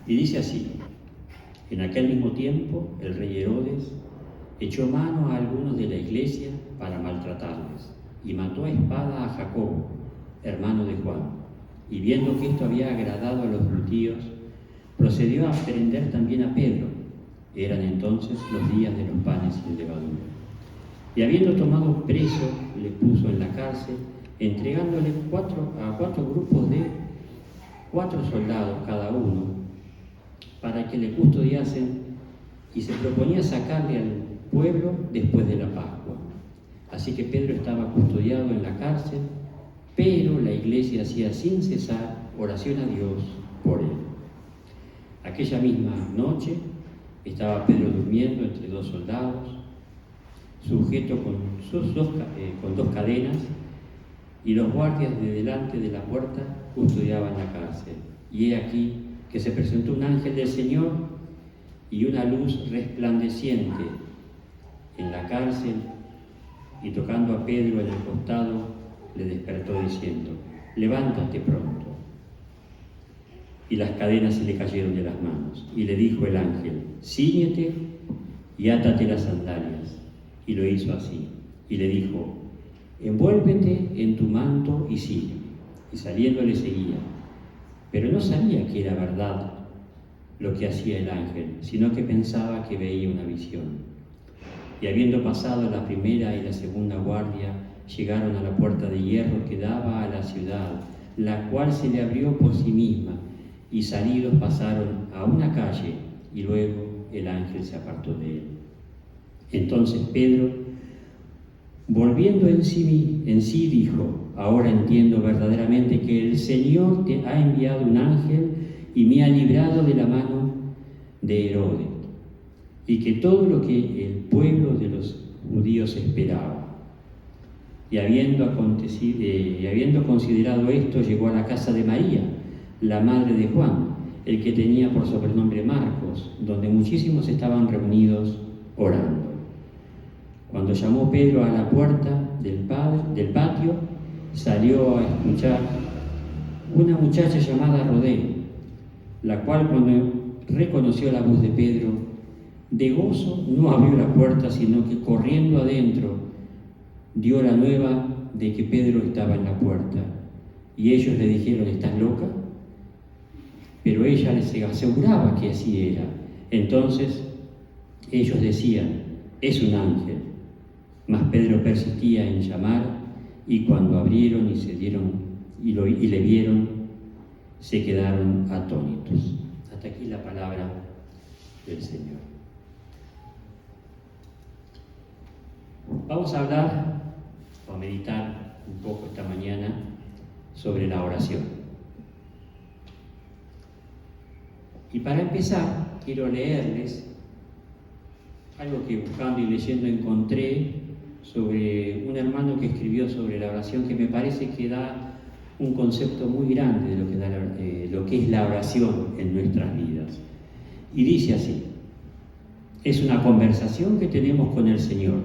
Y dice así: en aquel mismo tiempo el rey Herodes echó mano a algunos de la iglesia para maltratarles, y mató a espada a Jacobo, hermano de Juan. Y viendo que esto había agradado a los judíos, procedió a prender también a Pedro. Eran entonces los días de los panes sin levadura. Y habiendo tomado preso, le puso en la cárcel, entregándole a cuatro grupos de 4 soldados cada uno, para que le custodiasen, y se proponía sacarle al pueblo después de la Pascua. Así que Pedro estaba custodiado en la cárcel, pero la iglesia hacía sin cesar oración a Dios por él. Aquella misma noche estaba Pedro durmiendo entre 2 soldados, sujeto con 2 cadenas, y los guardias de delante de la puerta custodiaban la cárcel. Y he aquí que se presentó un ángel del Señor, y una luz resplandeciente en la cárcel, y tocando a Pedro en el costado, le despertó diciendo: levántate pronto. Y las cadenas se le cayeron de las manos. Y le dijo el ángel: cíñete y átate las sandalias. Y lo hizo así. Y le dijo: envuélvete en tu manto y sigue. Y saliendo le seguía. Pero no sabía que era verdad lo que hacía el ángel, sino que pensaba que veía una visión. Y habiendo pasado la primera y la segunda guardia, llegaron a la puerta de hierro que daba a la ciudad, la cual se le abrió por sí misma, y salidos pasaron a una calle, y luego el ángel se apartó de él. Entonces Pedro, volviendo en sí dijo: ahora entiendo verdaderamente que el Señor te ha enviado un ángel y me ha librado de la mano de Herodes, y que todo lo que el pueblo de los judíos esperaba. Y habiendo considerado esto, llegó a la casa de María, la madre de Juan, el que tenía por sobrenombre Marcos, donde muchísimos estaban reunidos orando. Cuando llamó Pedro a la puerta del patio, salió a escuchar una muchacha llamada Rodé, la cual, cuando reconoció la voz de Pedro, de gozo no abrió la puerta, sino que corriendo adentro dio la nueva de que Pedro estaba en la puerta. Y ellos le dijeron: ¿estás loca? Pero ella les aseguraba que así era. Entonces ellos decían: es un ángel. Mas Pedro persistía en llamar, y cuando abrieron y le vieron, se quedaron atónitos. Hasta aquí la palabra del Señor. Vamos a hablar o a meditar un poco esta mañana sobre la oración. Y para empezar, quiero leerles algo que buscando y leyendo encontré sobre un hermano que escribió sobre la oración, que me parece que da un concepto muy grande de lo que es la oración en nuestras vidas. Y dice así: es una conversación que tenemos con el Señor,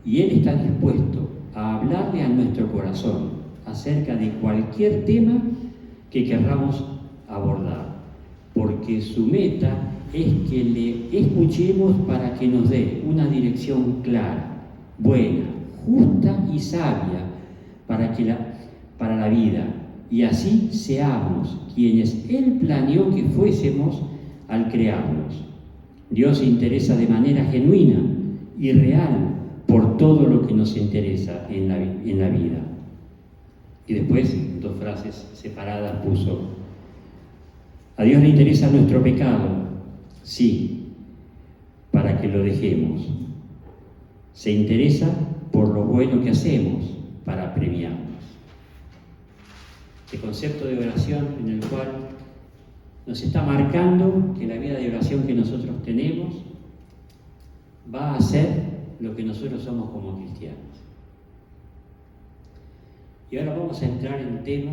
y Él está dispuesto a hablarle a nuestro corazón acerca de cualquier tema que querramos abordar, porque su meta es que le escuchemos para que nos dé una dirección clara, buena, justa y sabia para la vida, y así seamos quienes Él planeó que fuésemos al crearnos. Dios se interesa de manera genuina y real por todo lo que nos interesa en la vida. Y después, en 2 frases separadas, puso: a Dios le interesa nuestro pecado, sí, para que lo dejemos. Se interesa por lo bueno que hacemos, para premiarnos. Este concepto de oración en el cual nos está marcando que la vida de oración que nosotros tenemos va a ser lo que nosotros somos como cristianos. Y ahora vamos a entrar en tema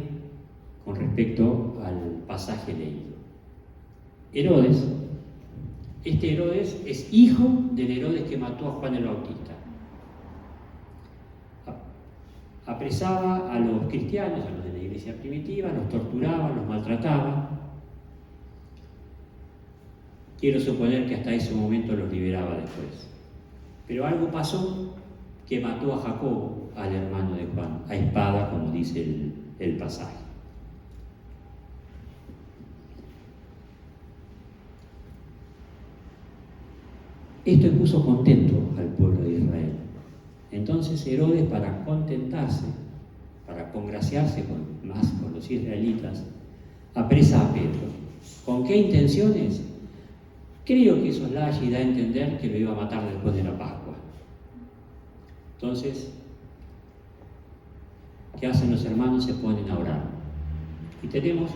con respecto al pasaje leído. Herodes, este Herodes es hijo del Herodes que mató a Juan el Bautista. Apresaba a los cristianos, a los de la iglesia primitiva, los torturaba, los maltrataba. quiero suponer que hasta ese momento los liberaba después. Pero algo pasó que mató a Jacobo, al hermano de Juan, a espada, como dice el pasaje. Esto puso contento al pueblo de Israel. Entonces Herodes, para contentarse, para congraciarse más con los israelitas, apresa a Pedro. ¿Con qué intenciones? Creo que soslaye y da a entender que lo iba a matar después de la Pascua. Entonces, ¿qué hacen los hermanos? Se ponen a orar. Y tenemos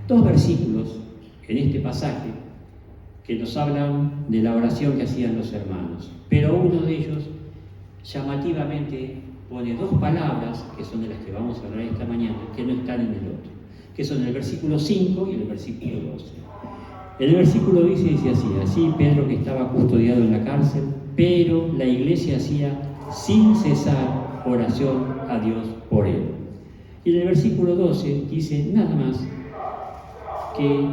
2 versículos en este pasaje que nos hablan de la oración que hacían los hermanos. Pero uno de ellos llamativamente pone 2 palabras, que son de las que vamos a hablar esta mañana, que no están en el otro, que son el versículo 5 y el versículo 12. El versículo dice así: Pedro, que estaba custodiado en la cárcel, pero la iglesia hacía sin cesar oración a Dios por él. Y en el versículo 12 dice nada más que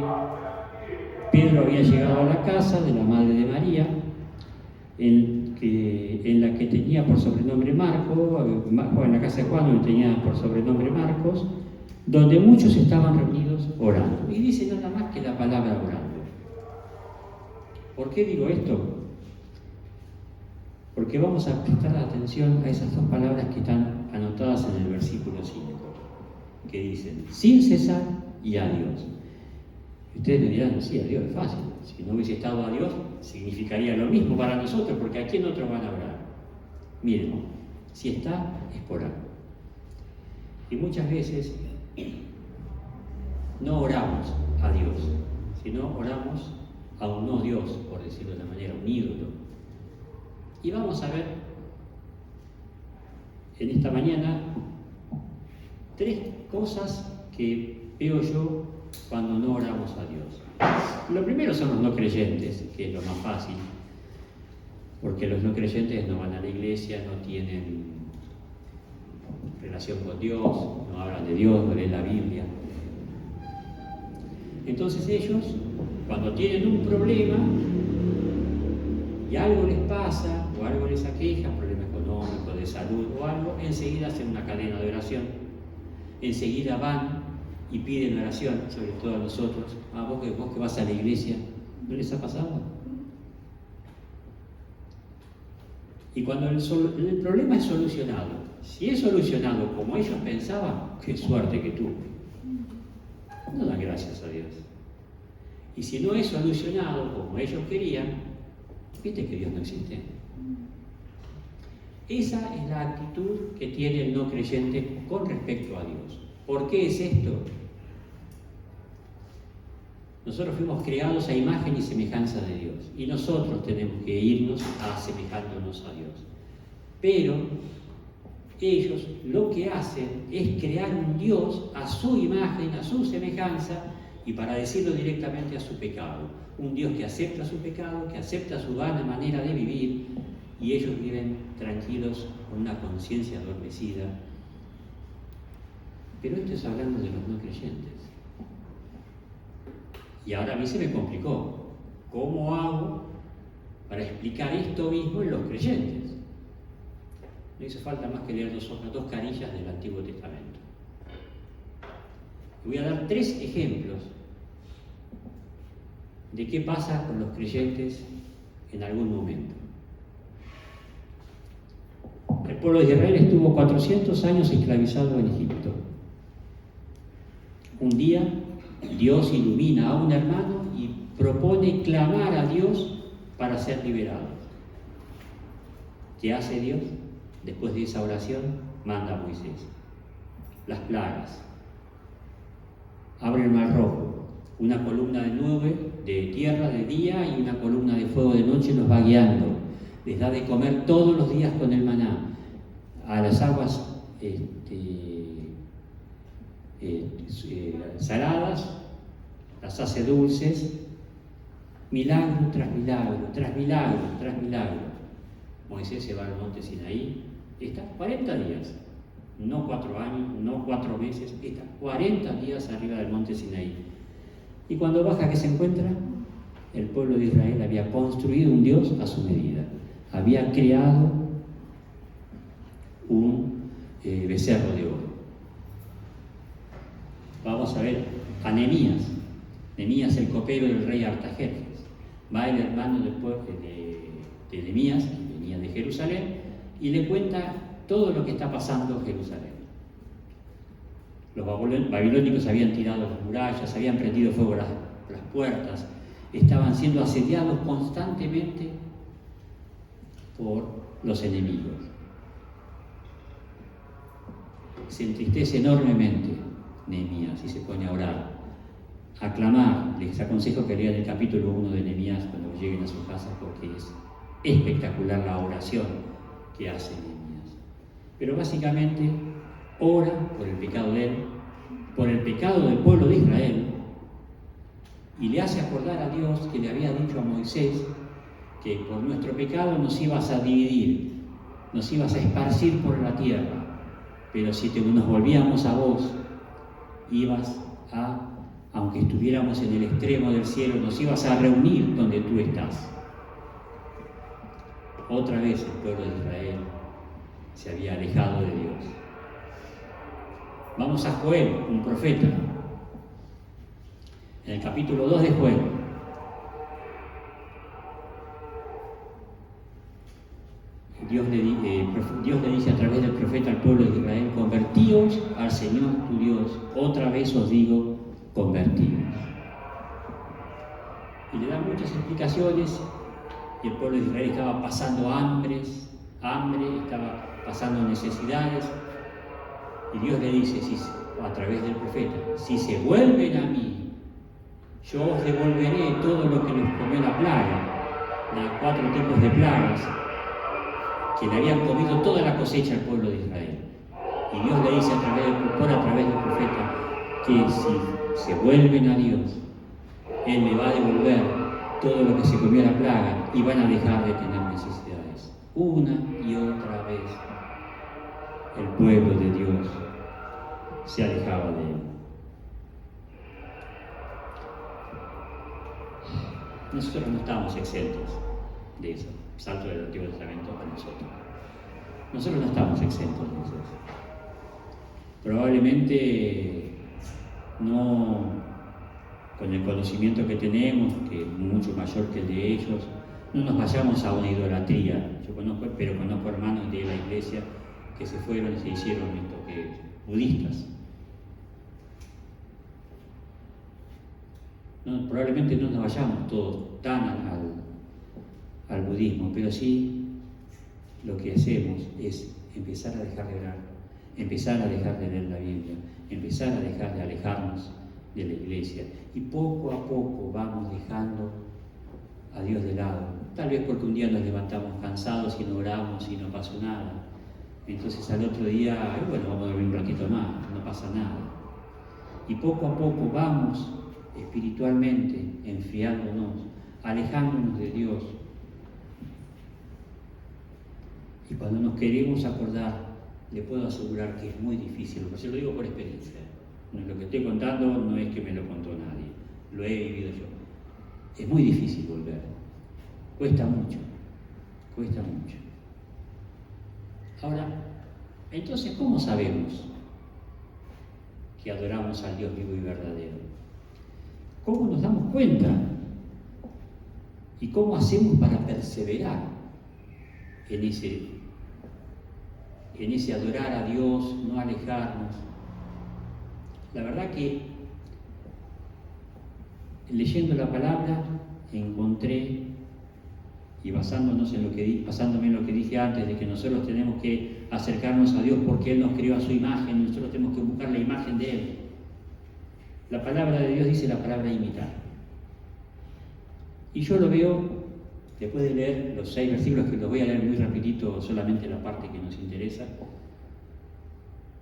Pedro había llegado a la casa de la madre de María, en la que tenía por sobrenombre Marco, en la casa de Juan, donde tenía por sobrenombre Marcos, donde muchos estaban reunidos orando. Y dice nada más que la palabra orando. ¿Por qué digo esto? Porque vamos a prestar atención a esas 2 palabras que están anotadas en el versículo 5, que dicen sin cesar y a Dios. Ustedes me dirán, sí, a Dios es fácil. Si no hubiese estado a Dios, significaría lo mismo para nosotros, porque ¿a quién otro van a orar? Miren, si está, es por algo. Y muchas veces no oramos a Dios, sino oramos a un no Dios, por decirlo de una manera, un ídolo. Y vamos a ver en esta mañana 3 cosas que veo yo cuando no oramos a Dios. Lo primero son los no creyentes, que es lo más fácil, porque los no creyentes no van a la iglesia, no tienen relación con Dios, no hablan de Dios, no leen la Biblia. Entonces ellos, cuando tienen un problema y algo les pasa o algo les aqueja, un problema económico, de salud o algo, enseguida hacen una cadena de oración, enseguida van y piden oración, sobre todo a nosotros. Vos que vas a la iglesia, ¿no les ha pasado? Y cuando el problema es solucionado, si es solucionado como ellos pensaban, qué suerte que tuve. No dan gracias a Dios. Y si no es solucionado como ellos querían, viste que Dios no existe. Esa es la actitud que tiene el no creyente con respecto a Dios. ¿Por qué es esto? Nosotros fuimos creados a imagen y semejanza de Dios, y nosotros tenemos que irnos asemejándonos a Dios. Pero ellos lo que hacen es crear un Dios a su imagen, a su semejanza, y para decirlo directamente, a su pecado. Un Dios que acepta su pecado, que acepta su vana manera de vivir, y ellos viven tranquilos con una conciencia adormecida. Pero esto es hablando de los no creyentes. Y ahora a mí se me complicó. ¿Cómo hago para explicar esto mismo en los creyentes? No hizo falta más que leer dos carillas del Antiguo Testamento. Voy a dar 3 ejemplos de qué pasa con los creyentes en algún momento. El pueblo de Israel estuvo 400 años esclavizado en Egipto. Un día Dios ilumina a un hermano y propone clamar a Dios para ser liberado. ¿Qué hace Dios? Después de esa oración, manda a Moisés. Las plagas. Abre el mar rojo. Una columna de nube de tierra de día y una columna de fuego de noche los va guiando. Les da de comer todos los días con el maná. A las aguas saladas las hace dulces. Milagro tras milagro, tras milagro, tras milagro. Moisés se va al monte Sinaí. Está 40 días. No 4 años, no 4 meses. Está 40 días arriba del monte Sinaí. Y cuando baja, ¿qué se encuentra? el pueblo de Israel había construido un Dios a su medida. Había creado un becerro de oro. Vamos a ver a Nehemías. Nehemías, el copero del rey Artajerjes. Va el hermano de Nehemías, que venía de Jerusalén, y le cuenta todo lo que está pasando en Jerusalén. Los babilónicos habían tirado las murallas, habían prendido fuego las puertas, estaban siendo asediados constantemente por los enemigos. Se entristece enormemente Nehemías y se pone a orar, a clamar. Les aconsejo que lean el capítulo 1 de Nehemías cuando lleguen a su casa, porque es espectacular la oración que hace Nehemías. Pero básicamente ora por el pecado de él, por el pecado del pueblo de Israel, y le hace acordar a Dios que le había dicho a Moisés que por nuestro pecado nos ibas a dividir, nos ibas a esparcir por la tierra, pero si nos volvíamos a vos, ibas a, aunque estuviéramos en el extremo del cielo, nos ibas a reunir donde tú estás. Otra vez el pueblo de Israel se había alejado de Dios. Vamos a Joel, un profeta. En el capítulo 2 de Joel, Dios le dice a través del profeta al pueblo de Israel: convertíos al Señor tu Dios, otra vez os digo, convertíos. Y le da muchas explicaciones, y el pueblo de Israel estaba pasando hambre, estaba pasando necesidades, y Dios le dice, a través del profeta: si se vuelven a mí, yo os devolveré todo lo que les comió la plaga, las 4 tipos de plagas que le habían comido toda la cosecha al pueblo de Israel. Y Dios le dice a través del profeta que si se vuelven a Dios, Él le va a devolver todo lo que se comió la plaga y van a dejar de tener necesidades. Una y otra vez el pueblo de Dios se alejaba de Él. Nosotros no estamos exentos de eso, salto del Antiguo Testamento a nosotros. Nosotros no estamos exentos de eso. Probablemente no con el conocimiento que tenemos, que es mucho mayor que el de ellos, no nos vayamos a una idolatría. Yo conozco hermanos de la iglesia que se fueron y se hicieron budistas. Probablemente no nos vayamos todos tan al budismo, pero sí lo que hacemos es empezar a dejar de orar, empezar a dejar de leer la Biblia, empezar a dejar de alejarnos de la iglesia, y poco a poco vamos dejando a Dios de lado. Tal vez porque un día nos levantamos cansados y no oramos y no pasó nada. Entonces al otro día, bueno, vamos a dormir un ratito más, no pasa nada. Y poco a poco vamos espiritualmente enfriándonos, alejándonos de Dios. Y cuando nos queremos acordar, le puedo asegurar que es muy difícil, porque lo digo por experiencia. Lo que estoy contando no es que me lo contó nadie, lo he vivido yo. Es muy difícil volver, cuesta mucho. Ahora, entonces, ¿cómo sabemos que adoramos al Dios vivo y verdadero? ¿Cómo nos damos cuenta? ¿Y cómo hacemos para perseverar en ese adorar a Dios, no alejarnos? La verdad que leyendo la palabra encontré, y basándome en lo que dije antes, de que nosotros tenemos que acercarnos a Dios porque Él nos creó a su imagen, nosotros tenemos que buscar la imagen de Él. La palabra de Dios dice la palabra imitar. Y yo lo veo, después de leer los 6 versículos, que los voy a leer muy rapidito, solamente la parte que nos interesa,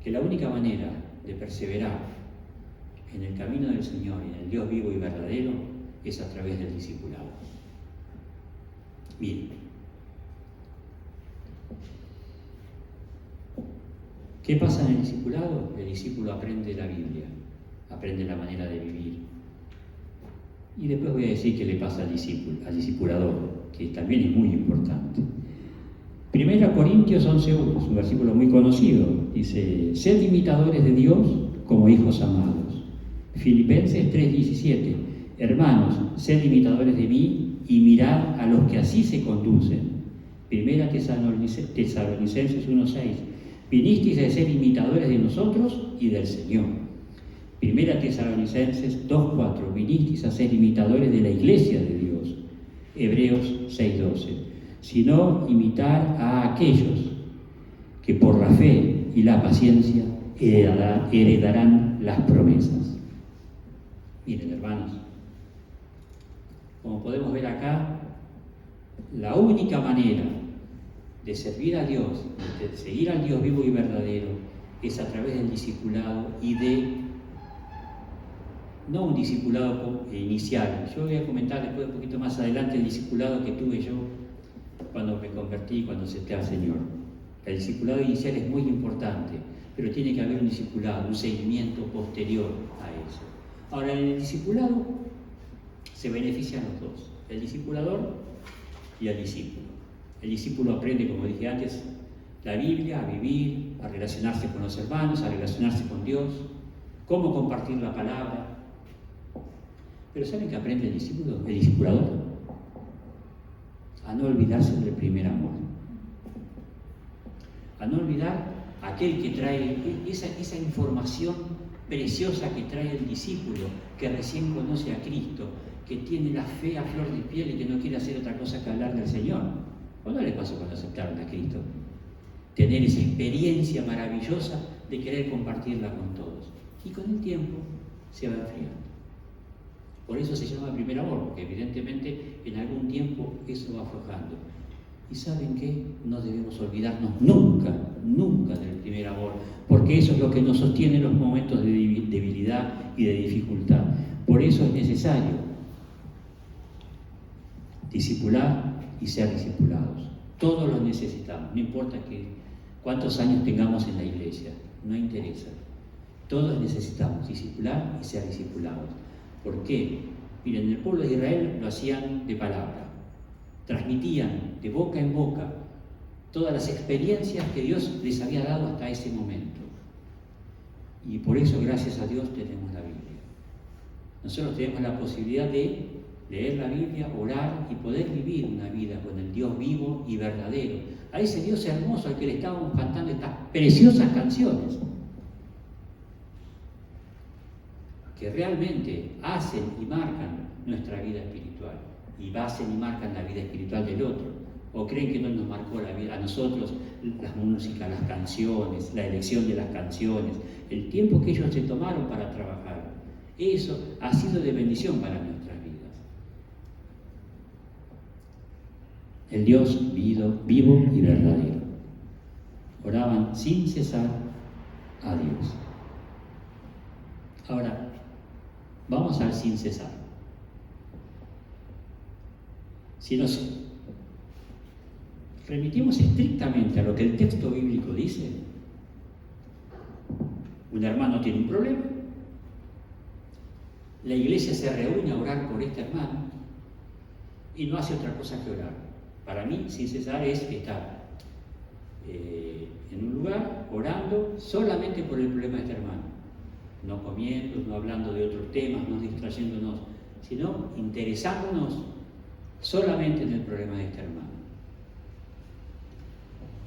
que la única manera de perseverar en el camino del Señor y en el Dios vivo y verdadero es a través del discipulado. Bien. ¿Qué pasa en el discipulado? El discípulo aprende la Biblia, aprende la manera de vivir. Y después voy a decir qué le pasa al discípulo, al discipulador, que también es muy importante. 1 Corintios 11:1, es un versículo muy conocido. Dice, sed imitadores de Dios como hijos amados. Filipenses 3:17, hermanos, sed imitadores de mí y mirad a los que así se conducen. 1 Tesalonicenses 1:6, vinisteis a ser imitadores de nosotros y del Señor. 1 Tesalonicenses 2:4, vinisteis a ser imitadores de la iglesia de Dios. Hebreos 6:12, sino imitar a aquellos que por la fe y la paciencia heredarán las promesas. Miren, hermanos, como podemos ver acá, la única manera de servir a Dios, de seguir al Dios vivo y verdadero, es a través del discipulado y no un discipulado inicial. Yo voy a comentar después, un poquito más adelante, el discipulado que tuve yo cuando me convertí, cuando acepté al Señor. El discipulado inicial es muy importante, pero tiene que haber un discipulado, un seguimiento posterior a eso. Ahora, en el discipulado se benefician los dos, el discipulador y el discípulo. El discípulo aprende, como dije antes, la Biblia, a vivir, a relacionarse con los hermanos, a relacionarse con Dios, cómo compartir la palabra. Pero ¿saben qué aprende el discípulo, el discipulador? A no olvidarse del primer amor. A no olvidar aquel que trae esa información preciosa que trae el discípulo, que recién conoce a Cristo, que tiene la fe a flor de piel y que no quiere hacer otra cosa que hablar del Señor. ¿O no les pasó cuando aceptaron a Cristo? Tener esa experiencia maravillosa de querer compartirla con todos. Y con el tiempo se va enfriando. Por eso se llama primer amor, porque evidentemente en algún tiempo eso va aflojando. ¿Y saben qué? No debemos olvidarnos nunca del primer amor, porque eso es lo que nos sostiene en los momentos de debilidad y de dificultad. Por eso es necesario discipular y ser discipulados. Todos los necesitamos, no importa cuántos años tengamos en la iglesia, no interesa. Todos necesitamos discipular y ser discipulados. ¿Por qué? Miren, el pueblo de Israel lo hacían de palabra, transmitían de boca en boca todas las experiencias que Dios les había dado hasta ese momento. Y por eso, gracias a Dios, tenemos la Biblia. Nosotros tenemos la posibilidad de leer la Biblia, orar y poder vivir una vida con el Dios vivo y verdadero. A ese Dios hermoso al que le estábamos cantando estas preciosas canciones, que realmente hacen y marcan nuestra vida espiritual, y hacen y marcan la vida espiritual del otro. ¿O creen que no nos marcó la vida a nosotros, las músicas, las canciones, la elección de las canciones, el tiempo que ellos se tomaron para trabajar? Eso ha sido de bendición para nuestras vidas. El Dios vivo y verdadero. Oraban sin cesar a Dios. Ahora, vamos al sin cesar. Si nos remitimos estrictamente a lo que el texto bíblico dice, un hermano tiene un problema, la iglesia se reúne a orar por este hermano y no hace otra cosa que orar. Para mí, sin cesar es estar en un lugar orando solamente por el problema de este hermano. No comiendo, no hablando de otros temas, no distrayéndonos, sino interesándonos solamente en el problema de este hermano.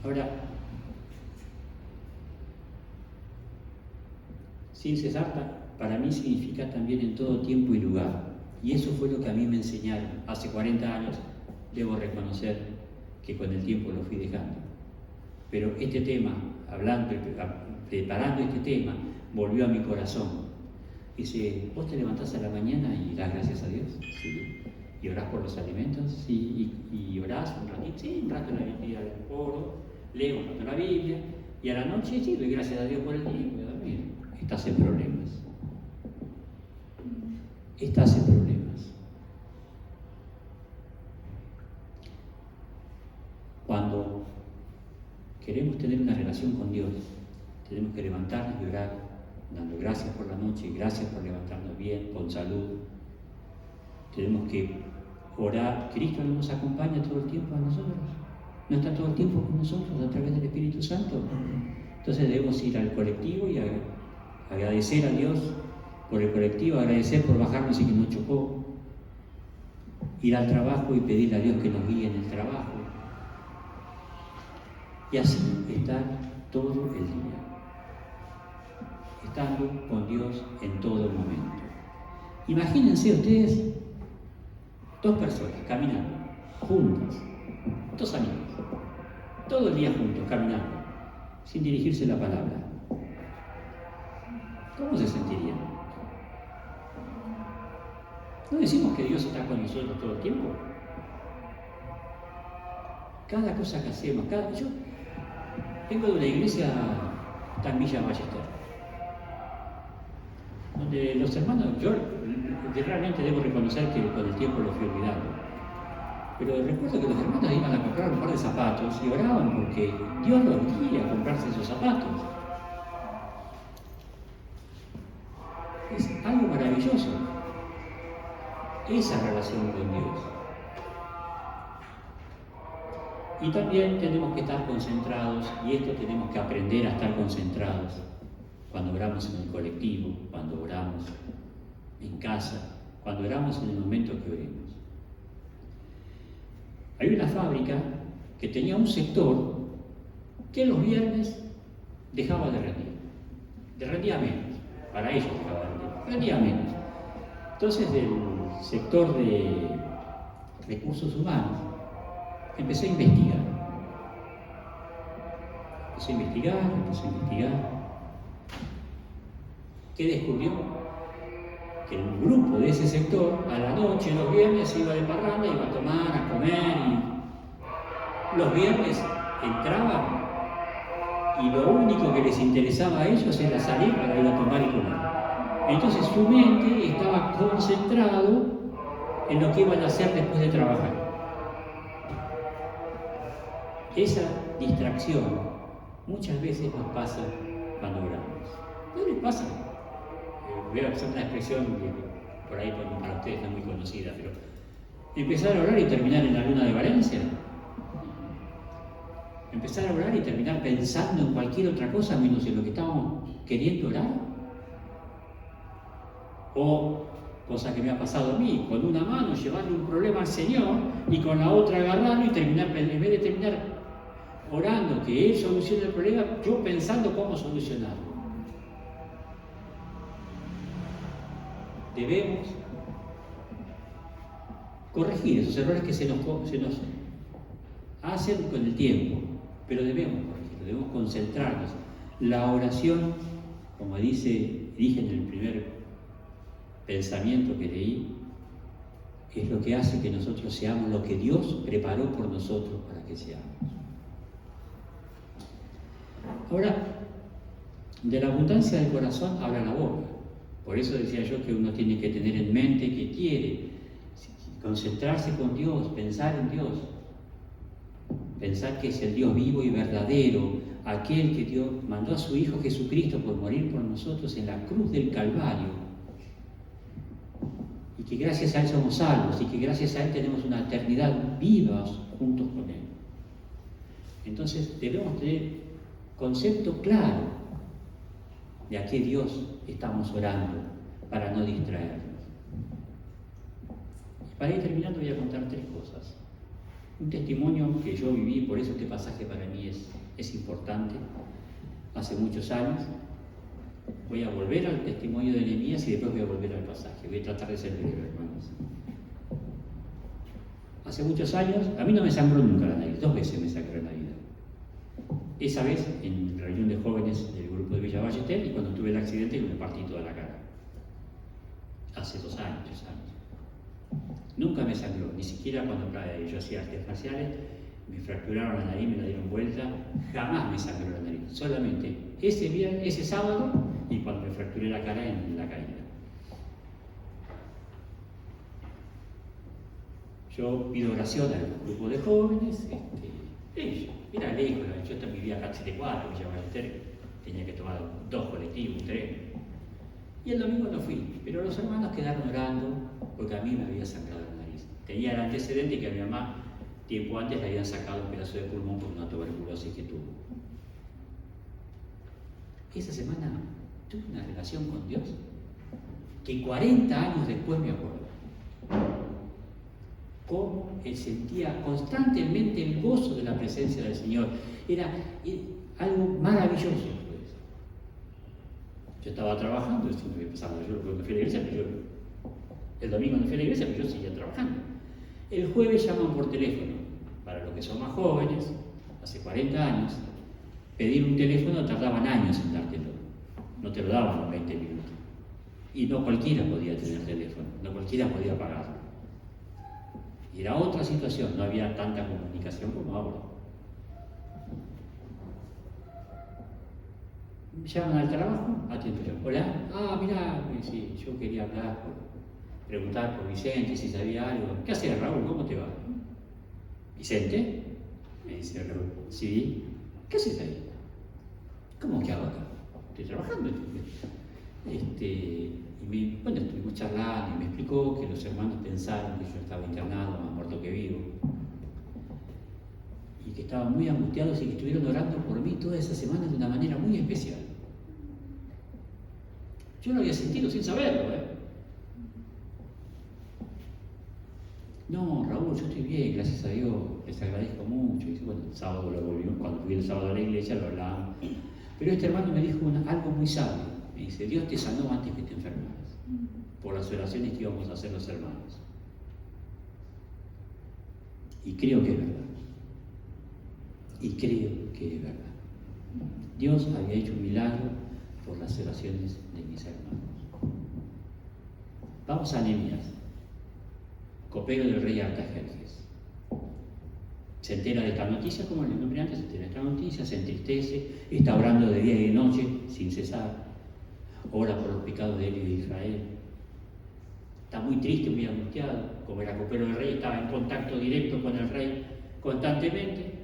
Ahora, sin cesar para mí significa también en todo tiempo y lugar. Y eso fue lo que a mí me enseñaron. Hace 40 años debo reconocer que con el tiempo lo fui dejando. Pero este tema, preparando este tema, volvió a mi corazón. Dice, ¿vos te levantás a la mañana y das gracias a Dios? Sí. ¿Y orás por los alimentos? Sí. ¿Y orás un ratito? Sí, un rato en la Biblia del oro, leo un rato la Biblia, y a la noche sí, doy gracias a Dios por el día y voy a dormir. Estás en problemas. Estás en problemas. Cuando queremos tener una relación con Dios, tenemos que levantarnos y orar, dando gracias por la noche y gracias por levantarnos bien, con salud. Tenemos que orar. Cristo no nos acompaña todo el tiempo a nosotros. No está todo el tiempo con nosotros a través del Espíritu Santo. Entonces debemos ir al colectivo y agradecer a Dios por el colectivo, agradecer por bajarnos y que nos chocó. Ir al trabajo y pedirle a Dios que nos guíe en el trabajo. Y así estar todo el día, estando con Dios en todo momento. Imagínense ustedes 2 personas caminando, juntas, 2 amigos, todo el día juntos, caminando, sin dirigirse la palabra. ¿Cómo se sentirían? ¿No decimos que Dios está con nosotros todo el tiempo? Cada cosa que hacemos, yo vengo de una iglesia, está en Villa Ballester, donde los hermanos, yo realmente debo reconocer que con el tiempo lo fui olvidando, pero recuerdo que los hermanos iban a comprar un par de zapatos y oraban porque Dios los guía a comprarse esos zapatos. Es algo maravilloso, esa relación con Dios. Y también tenemos que estar concentrados, y esto tenemos que aprender a estar concentrados cuando oramos en el colectivo, cuando oramos en casa, cuando oramos en el momento que oremos. Hay una fábrica que tenía un sector que los viernes dejaba de rendir, rendía menos, para ellos dejaba de rendir, rendía menos. Entonces del sector de recursos humanos empecé a investigar. ¿Qué descubrió? Que el grupo de ese sector, a la noche, los viernes, se iba de parranda, iba a tomar, a comer, y los viernes entraban, y lo único que les interesaba a ellos era salir para ir a tomar y comer. Entonces su mente estaba concentrado en lo que iban a hacer después de trabajar. Esa distracción muchas veces nos pasa cuando oramos. ¿No les pasa? Voy a usar una expresión que por ahí para ustedes no es muy conocida, pero empezar a orar y terminar en la luna de Valencia. Empezar a orar y terminar pensando en cualquier otra cosa menos en lo que estamos queriendo orar. O, cosa que me ha pasado a mí, con una mano llevarle un problema al Señor y con la otra agarrarlo y terminar, en vez de terminar orando que Él solucione el problema, yo pensando cómo solucionarlo. Debemos corregir esos errores que se nos hacen con el tiempo, pero debemos corregirlo, debemos concentrarnos. La oración, como dije en el primer pensamiento que leí, es lo que hace que nosotros seamos lo que Dios preparó por nosotros para que seamos. Ahora, de la abundancia del corazón habla la boca. Por eso decía yo que uno tiene que tener en mente que quiere concentrarse con Dios, pensar en Dios, pensar que es el Dios vivo y verdadero, aquel que Dios mandó a su Hijo Jesucristo por morir por nosotros en la cruz del Calvario, y que gracias a Él somos salvos, y que gracias a Él tenemos una eternidad viva juntos con Él. Entonces debemos tener concepto claro de a qué Dios estamos orando para no distraernos. Para ir terminando voy a contar 3 cosas. Un testimonio que yo viví, por eso este pasaje para mí es importante. Hace muchos años voy a volver al testimonio de Nehemías y después voy a volver al pasaje. Voy a tratar de ser breve, hermanos. Hace muchos años, a mí no me sangró nunca la nariz, 2 veces me sangró la nariz. Esa vez en reunión de jóvenes del grupo de Villa Ballester y cuando tuve el accidente y me partí toda la cara. Hace 2 años, 3 años. Nunca me sangró, ni siquiera cuando yo hacía artes marciales, me fracturaron la nariz, me la dieron vuelta, jamás me sangró la nariz. Solamente ese sábado y cuando me fracturé la cara en la caída. Yo pido oración al grupo de jóvenes, era lejos, yo vivía acá en 74, Villa Ballester, tenía que tomar 2 colectivos, 3. Y el domingo no fui, pero los hermanos quedaron orando porque a mí me había sangrado la nariz. Tenía el antecedente que a mi mamá, tiempo antes, le habían sacado un pedazo de pulmón por una tuberculosis que tuvo. Esa semana tuve una relación con Dios que 40 años después me acuerdo. Cómo él sentía constantemente el gozo de la presencia del Señor. Era algo maravilloso. Yo estaba trabajando, yo me fui a la iglesia, pero el domingo no fui a la iglesia, pero yo seguía trabajando. El jueves llaman por teléfono. Para los que son más jóvenes, hace 40 años, pedir un teléfono tardaban años en dártelo. No te lo daban en 20 minutos. Y no cualquiera podía tener teléfono, no cualquiera podía pagarlo. Y era otra situación, no había tanta comunicación como ahora. Me llaman al trabajo, atiendo yo. Hola, mirá, sí, yo quería hablar, preguntar por Vicente, si sabía algo. ¿Qué haces, Raúl? ¿Cómo te va? ¿Vicente? Me dice Raúl. Sí. ¿Qué haces ahí? ¿Cómo que hago acá? Estoy trabajando. Bueno, estuvimos charlando y me explicó que los hermanos pensaron que yo estaba internado, más muerto que vivo, y que estaban muy angustiados y que estuvieron orando por mí toda esa semana de una manera muy especial. Yo lo había sentido sin saberlo, No, Raúl, yo estoy bien, gracias a Dios, les agradezco mucho. Y bueno, el sábado lo volvimos, cuando fui el sábado a la iglesia lo hablábamos. Pero este hermano me dijo algo muy sabio. Me dice, Dios te sanó antes que te enfermaras, por las oraciones que íbamos a hacer los hermanos. Y creo que es verdad. Y creo que es verdad. Dios había hecho un milagro por las oraciones de mis hermanos. Vamos a Nehemías, copero del rey Artajerjes. Se entera de esta noticia, como le nombré antes, se entera de esta noticia, se entristece, está orando de día y de noche sin cesar, ora por los pecados de él y de Israel. Está muy triste, muy angustiado, como era copero del rey, estaba en contacto directo con el rey constantemente.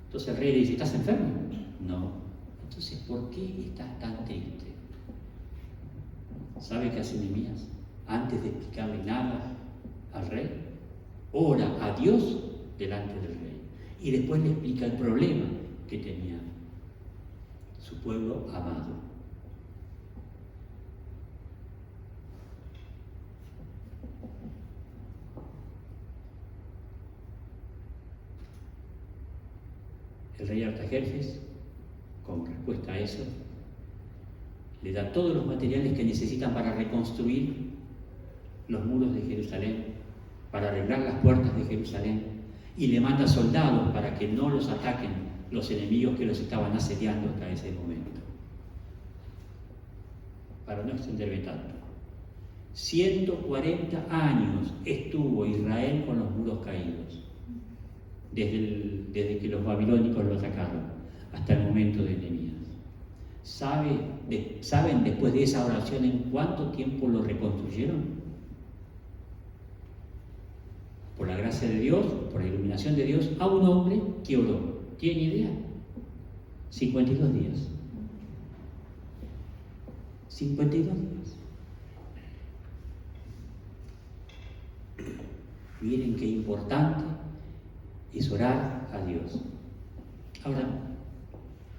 Entonces el rey le dice, ¿estás enfermo? No. Entonces, ¿por qué estás tan triste? ¿Sabe qué hace Nehemías? Antes de explicarle nada al rey, ora a Dios delante del rey y después le explica el problema que tenía su pueblo amado. El rey Artajerjes, como respuesta a eso, le da todos los materiales que necesitan para reconstruir los muros de Jerusalén, para arreglar las puertas de Jerusalén, y le manda soldados para que no los ataquen los enemigos que los estaban asediando hasta ese momento. Para no extenderme tanto, 140 años estuvo Israel con los muros caídos, desde que los babilónicos lo atacaron hasta el momento de Nehemías. ¿Saben después de esa oración en cuánto tiempo lo reconstruyeron? Por la gracia de Dios, por la iluminación de Dios, a un hombre que oró. ¿Tienen idea? 52 días. 52 días. Miren qué importante es orar a Dios. Ahora,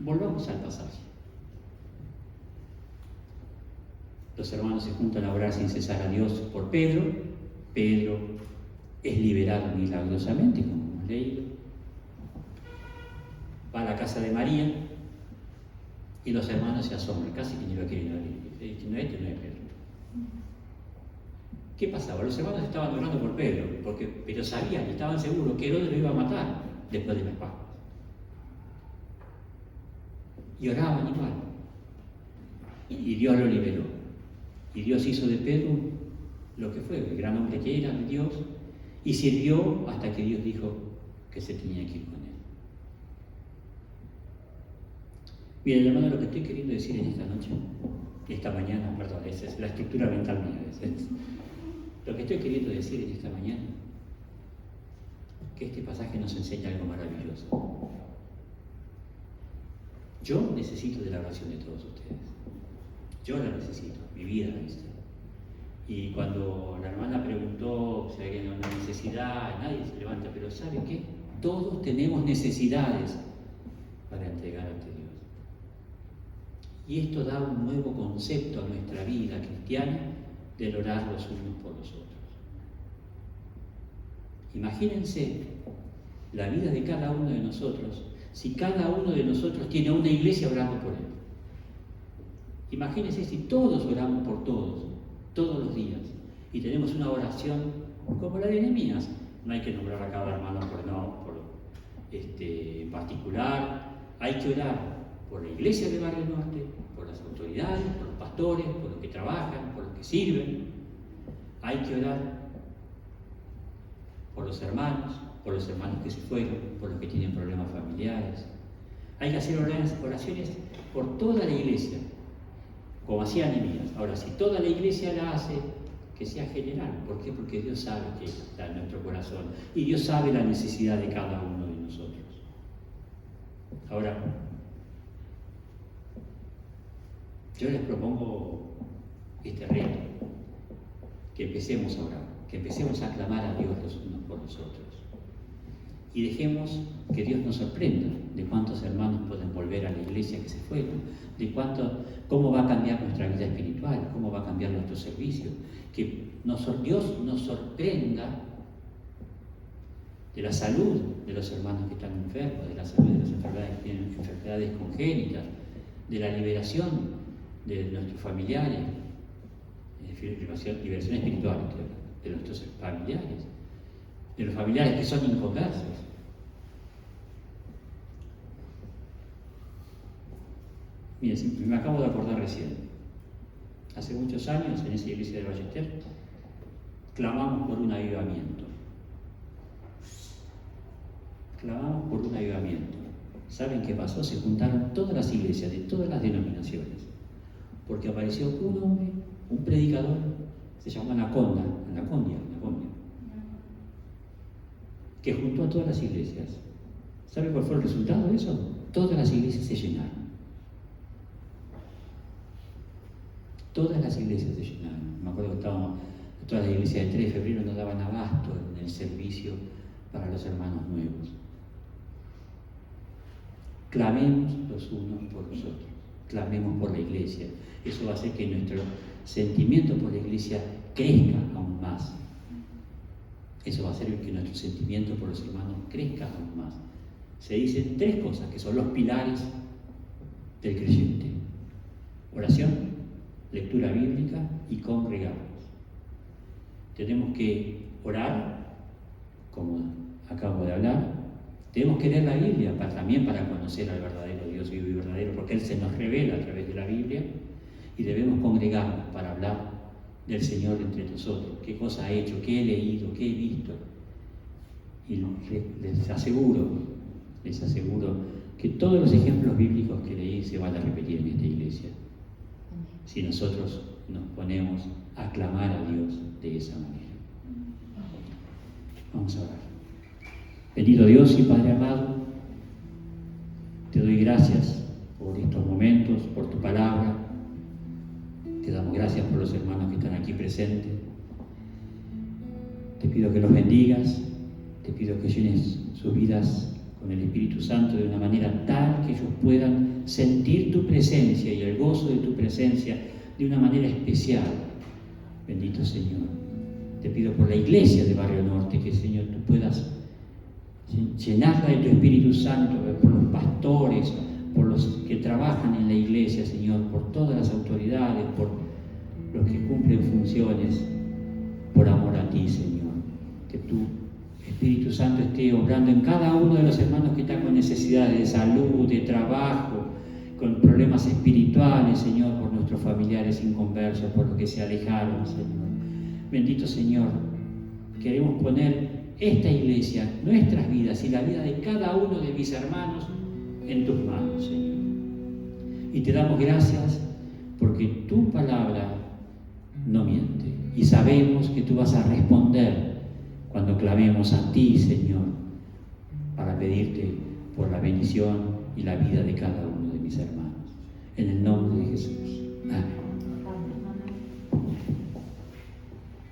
volvamos al pasaje. Los hermanos se juntan a orar sin cesar a Dios por Pedro. Pedro es liberado milagrosamente, como hemos leído. Va a la casa de María y los hermanos se asombran, casi que ni lo quieren abrir. No es Pedro. ¿Qué pasaba? Los hermanos estaban orando por Pedro, pero sabían y estaban seguros que Herodes lo iba a matar después de las Pascuas. Y oraban igual. Y Dios lo liberó. Y Dios hizo de Pedro lo que fue, el gran hombre que era de Dios, y sirvió hasta que Dios dijo que se tenía que ir con él. Miren, hermano, lo que estoy queriendo decir en esta noche, esta mañana, perdón, esa es la estructura mental mía. Lo que estoy queriendo decir en esta mañana, que este pasaje nos enseña algo maravilloso. Yo necesito de la oración de todos ustedes. Yo la necesito, mi vida la necesito. Y cuando la hermana preguntó si hay una necesidad, nadie se levanta, pero ¿sabe qué? Todos tenemos necesidades para entregar ante Dios. Y esto da un nuevo concepto a nuestra vida cristiana del orar los unos por los otros. Imagínense la vida de cada uno de nosotros, si cada uno de nosotros tiene una iglesia orando por él. Imagínense si todos oramos por todos, todos los días, y tenemos una oración como la de Nehemías. No hay que nombrar a cada hermano en particular, hay que orar por la iglesia de Barrio Norte, por las autoridades, por los pastores, por los que trabajan, por los que sirven. Hay que orar por los hermanos que se fueron, por los que tienen problemas familiares. Hay que hacer oraciones por toda la iglesia, como hacía Nehemías. Ahora, si toda la iglesia la hace, que sea general. ¿Por qué? Porque Dios sabe que está en nuestro corazón y Dios sabe la necesidad de cada uno de nosotros. Ahora, yo les propongo este reto, que empecemos a orar, que empecemos a clamar a Dios los unos por los otros. Y dejemos que Dios nos sorprenda de cuántos hermanos pueden volver a la iglesia que se fueron, de cómo va a cambiar nuestra vida espiritual, cómo va a cambiar nuestro servicio. Que Dios nos sorprenda de la salud de los hermanos que están enfermos, de la salud de las enfermedades que tienen enfermedades congénitas, de la liberación de nuestros familiares, liberación espiritual de nuestros familiares, de los familiares que son inconversos. Miren, me acabo de acordar recién. Hace muchos años, en esa iglesia de Ballester, clamamos por un avivamiento. Clamamos por un avivamiento. ¿Saben qué pasó? Se juntaron todas las iglesias de todas las denominaciones, porque apareció un hombre, un predicador, se llamó Anacondia, que juntó a todas las iglesias. ¿Saben cuál fue el resultado de eso? Todas las iglesias se llenaron. Todas las iglesias se llenaron. Me acuerdo que todas las iglesias del 3 de febrero nos daban abasto en el servicio para los hermanos nuevos. Clamemos los unos por los otros, clamemos por la iglesia. Eso va a hacer que nuestro sentimiento por la iglesia crezca aún más. Eso va a hacer que nuestro sentimiento por los hermanos crezca aún más. Se dicen 3 cosas que son los pilares del creyente: oración, lectura bíblica y congregarnos. Tenemos que orar, como acabo de hablar. Tenemos que leer la Biblia también para conocer al verdadero Dios vivo y verdadero, porque Él se nos revela a través de la Biblia. Y debemos congregarnos para hablar del Señor entre nosotros. ¿Qué cosa ha hecho? ¿Qué he leído? ¿Qué he visto? Y les aseguro que todos los ejemplos bíblicos que leí se van a repetir en esta iglesia, si nosotros nos ponemos a clamar a Dios de esa manera. Vamos a orar. Bendito Dios y Padre amado, te doy gracias por estos momentos, por tu palabra. Te damos gracias por los hermanos que están aquí presentes. Te pido que los bendigas, te pido que llenes sus vidas con el Espíritu Santo de una manera tal que ellos puedan sentir tu presencia y el gozo de tu presencia de una manera especial. Bendito Señor. Te pido por la iglesia de Barrio Norte, que Señor tú puedas llenarla de tu Espíritu Santo, por los pastores, por los que trabajan en la iglesia, Señor, por todas las autoridades, por los que cumplen funciones, por amor a ti, Señor. Que tu Espíritu Santo esté obrando en cada uno de los hermanos que están con necesidades de salud, de trabajo, con problemas espirituales, Señor, por nuestros familiares inconversos, por los que se alejaron, Señor. Bendito Señor, queremos poner esta iglesia, nuestras vidas y la vida de cada uno de mis hermanos en tus manos, Señor. Y te damos gracias porque tu palabra no miente. Y sabemos que tú vas a responder cuando clamemos a ti, Señor, para pedirte por la bendición y la vida de cada uno de mis hermanos. En el nombre de Jesús. Amén.